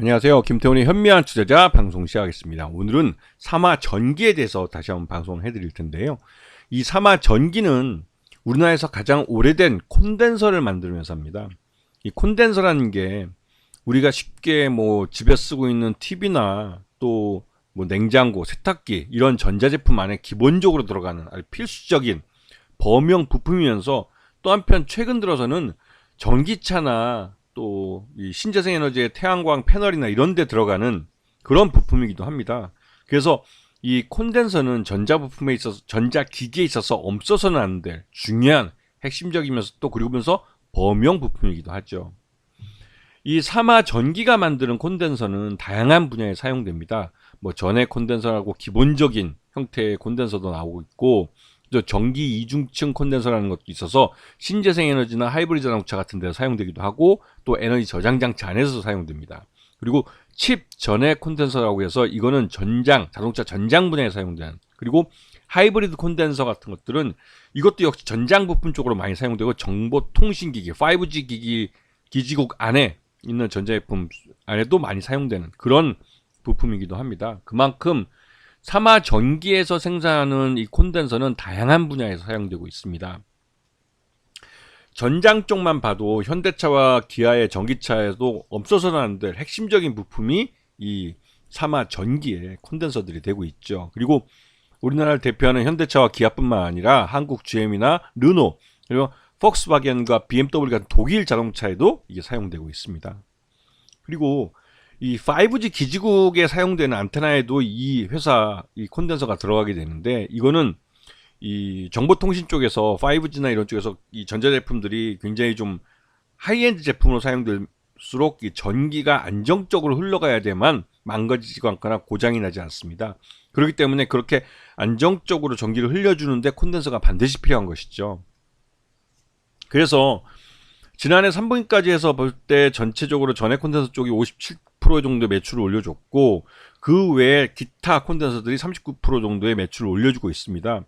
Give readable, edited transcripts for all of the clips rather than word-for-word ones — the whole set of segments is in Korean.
안녕하세요. 김태훈의 현미한 투자자 방송 시작하겠습니다. 오늘은 삼화전기에 대해서 다시 한번 방송해 드릴 텐데요. 이 삼화전기는 우리나라에서 가장 오래된 콘덴서를 만드는 회사입니다. 이 콘덴서라는 게 우리가 쉽게 집에 쓰고 있는 TV나 또 냉장고, 세탁기 이런 전자제품 안에 기본적으로 들어가는 아주 필수적인 범용 부품이면서 또 한편 최근 들어서는 전기차나 또 이 신재생 에너지의 태양광 패널이나 이런 데 들어가는 그런 부품이기도 합니다. 그래서 이 콘덴서는 전자부품에 있어서 전자기기에 있어서 없어서는 안 될 중요한 핵심적이면서 또 그리고면서 범용 부품이기도 하죠. 이 삼화전기가 만드는 콘덴서는 다양한 분야에 사용됩니다. 전해 콘덴서라고 기본적인 형태의 콘덴서도 나오고 있고, 또 전기 이중층 콘덴서라는 것도 있어서 신재생 에너지나 하이브리드 자동차 같은 데서 사용되기도 하고, 또 에너지 저장 장치 안에서 사용됩니다. 그리고 칩 전해 콘덴서라고 해서 이거는 자동차 전장 분야에 사용되는, 그리고 하이브리드 콘덴서 같은 것들은 이것도 역시 전장 부품 쪽으로 많이 사용되고, 정보통신기기 5G 기지국 안에 있는 전자제품 안에도 많이 사용되는 그런 부품이기도 합니다. 그만큼 삼화전기에서 생산하는 이 콘덴서는 다양한 분야에서 사용되고 있습니다. 전장 쪽만 봐도 현대차와 기아의 전기차에도 없어서는 안 될 핵심적인 부품이 이 삼화전기의 콘덴서들이 되고 있죠. 그리고 우리나라를 대표하는 현대차와 기아뿐만 아니라 한국 GM이나 르노, 그리고 폭스바겐과 BMW 같은 독일 자동차에도 이게 사용되고 있습니다. 그리고 이 5G 기지국에 사용되는 안테나에도 이 회사 이 콘덴서가 들어가게 되는데, 이거는 이 정보통신 쪽에서 5G나 이런 쪽에서 이 전자제품들이 굉장히 좀 하이엔드 제품으로 사용될수록 이 전기가 안정적으로 흘러가야 돼만 망가지지 않거나 고장이 나지 않습니다. 그렇기 때문에 그렇게 안정적으로 전기를 흘려주는데 콘덴서가 반드시 필요한 것이죠. 그래서 지난해 3분기까지 해서 볼 때 전체적으로 전해 콘덴서 쪽이 57% 정도의 매출을 올려줬고, 그 외에 기타 콘덴서들이 39% 정도의 매출을 올려주고 있습니다.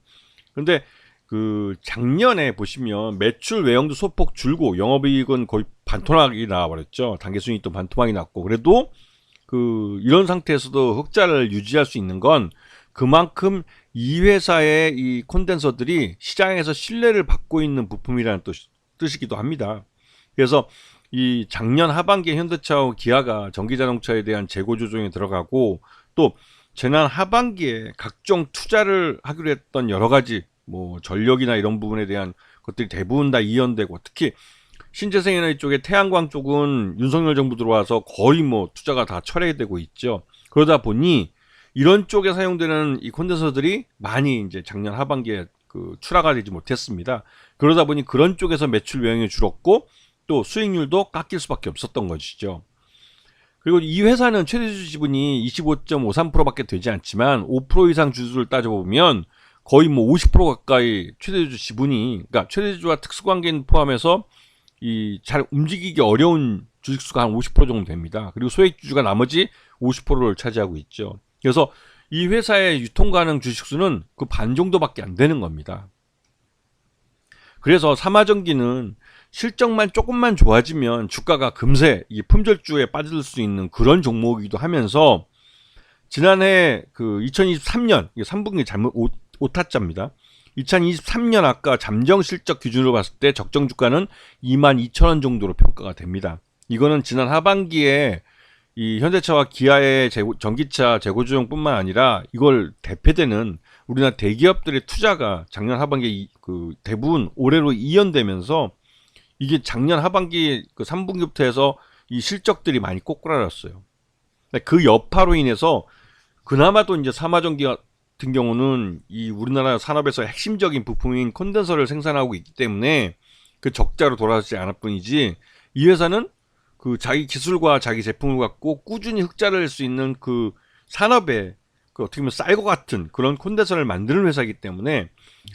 그런데 그 작년에 보시면 매출 외형도 소폭 줄고 영업이익은 거의 반토막이 나와버렸죠. 당계순이익도 반토막이 났고, 그래도 이런 상태에서도 흑자를 유지할 수 있는 건 그만큼 이 회사의 이 콘덴서들이 시장에서 신뢰를 받고 있는 부품이라는 뜻이기도 합니다. 그래서 이 작년 하반기에 현대차와 기아가 전기자동차에 대한 재고 조정에 들어가고, 또 지난 하반기에 각종 투자를 하기로 했던 여러 가지 전력이나 이런 부분에 대한 것들이 대부분 다 이연되고, 특히 신재생 에너지 쪽에 태양광 쪽은 윤석열 정부 들어와서 거의 투자가 다 철회되고 있죠. 그러다 보니 이런 쪽에 사용되는 이 콘덴서들이 많이 이제 작년 하반기에 출하가 되지 못했습니다. 그러다 보니 그런 쪽에서 매출 외형이 줄었고, 또 수익률도 깎일 수밖에 없었던 것이죠. 그리고 이 회사는 최대주 지분이 25.53%밖에 되지 않지만 5% 이상 주주를 따져보면 거의 50% 가까이 최대주 지분이, 그러니까 최대주와 특수관계인 포함해서 이 잘 움직이기 어려운 주식수가 한 50% 정도 됩니다. 그리고 소액주주가 나머지 50%를 차지하고 있죠. 그래서 이 회사의 유통 가능 주식수는 그 반 정도밖에 안 되는 겁니다. 그래서 삼화전기는 실적만 조금만 좋아지면 주가가 금세 이 품절주에 빠질 수 있는 그런 종목이기도 하면서, 지난해 2023년 3분기 오타짜입니다. 2023년 아까 잠정 실적 기준으로 봤을 때 적정 주가는 22,000원 정도로 평가가 됩니다. 이거는 지난 하반기에 이 현대차와 기아의 전기차 재고 조정뿐만 아니라 이걸 대표되는 우리나라 대기업들의 투자가 작년 하반기에 대부분 올해로 이연되면서 이게 작년 하반기 3분기부터 해서 이 실적들이 많이 꼬꾸라졌어요. 그 여파로 인해서 그나마도 이제 삼화전기 같은 경우는 이 우리나라 산업에서 핵심적인 부품인 콘덴서를 생산하고 있기 때문에 그 적자로 돌아가지 않을 뿐이지, 이 회사는 자기 기술과 자기 제품을 갖고 꾸준히 흑자를 낼 수 있는 산업에 어떻게 보면 쌀과 같은 그런 콘덴서를 만드는 회사이기 때문에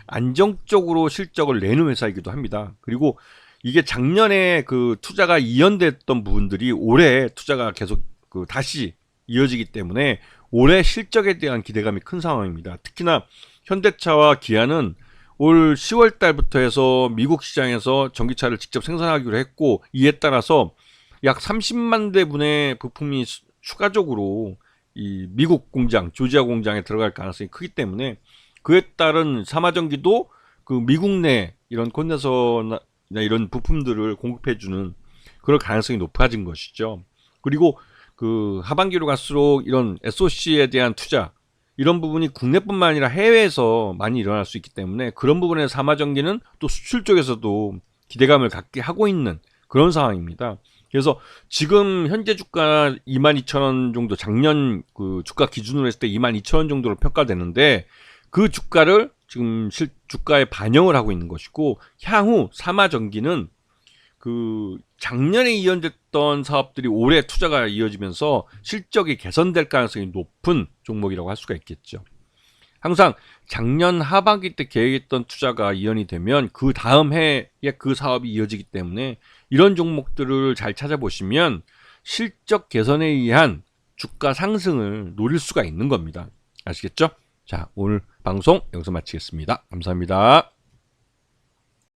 안정적으로 실적을 내는 회사이기도 합니다. 그리고 이게 작년에 투자가 이연됐던 부분들이 올해 투자가 계속 다시 이어지기 때문에 올해 실적에 대한 기대감이 큰 상황입니다. 특히나 현대차와 기아는 올 10월 달부터 해서 미국 시장에서 전기차를 직접 생산하기로 했고, 이에 따라서 약 30만 대분의 부품이 추가적으로 이 미국 공장, 조지아 공장에 들어갈 가능성이 크기 때문에 그에 따른 사마전기도 그 미국 내 이런 콘덴서나 이런 부품들을 공급해주는 그럴 가능성이 높아진 것이죠. 그리고 그 하반기로 갈수록 이런 SOC에 대한 투자 이런 부분이 국내뿐만 아니라 해외에서 많이 일어날 수 있기 때문에 그런 부분에서 사마전기는 또 수출 쪽에서도 기대감을 갖게 하고 있는 그런 상황입니다. 그래서 지금 현재 주가 22,000원 정도, 작년 그 주가 기준으로 했을 때 22,000원 정도로 평가되는데 그 주가를 지금 주가에 반영을 하고 있는 것이고, 향후 사마전기는 그 작년에 이연됐던 사업들이 올해 투자가 이어지면서 실적이 개선될 가능성이 높은 종목이라고 할 수가 있겠죠. 항상 작년 하반기 때 계획했던 투자가 이연이 되면 그 다음 해에 그 사업이 이어지기 때문에 이런 종목들을 잘 찾아보시면 실적 개선에 의한 주가 상승을 노릴 수가 있는 겁니다. 아시겠죠? 자, 오늘 방송 여기서 마치겠습니다. 감사합니다.